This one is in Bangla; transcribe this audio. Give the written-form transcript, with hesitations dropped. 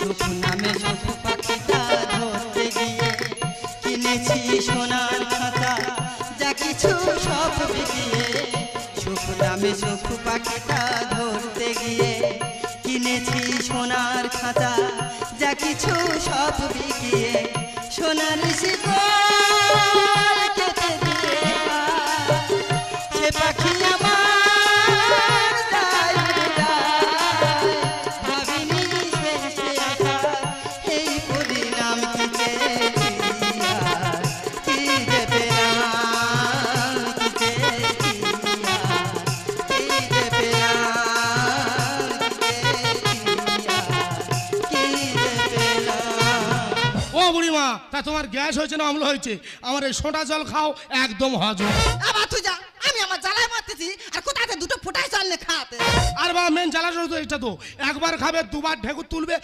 সুখ নামে সুখ পাখিটা ধরতে গিয়ে কিনেছি সোনার খাঁচা, যা কিছু সব বিকিয়ে। সুখ নামে সুখ পাখিটা ধরতে গিয়ে কিনেছি সোনার খাঁচা, যা কিছু সব বিকিয়ে। সোনার শিকল কেটে দিয়ে সে পাখি আমার যায় যায়, ভাবিনি শেষে আশা এই পরিণাম কি চেয়েছি আর কি যে পেলাম, কি চেয়েছি আর কি যে পেলাম, কি যে পেলাম। ও বুড়িমা, তা তোমার গ্যাস হয়েছে না অম্ল হয়েছে? আমার এই সোঁটা জল খাও, একদম হজম। আবার তুই যা, আমি আমার জ্বালায় মারতেছি আর কোথাতে দুটো ফোটাই জল নে খাওয়াতে। আর বা মেন জ্বালা তো এটা তো একবার খাবে দুবার ঢেকুর তুলবে,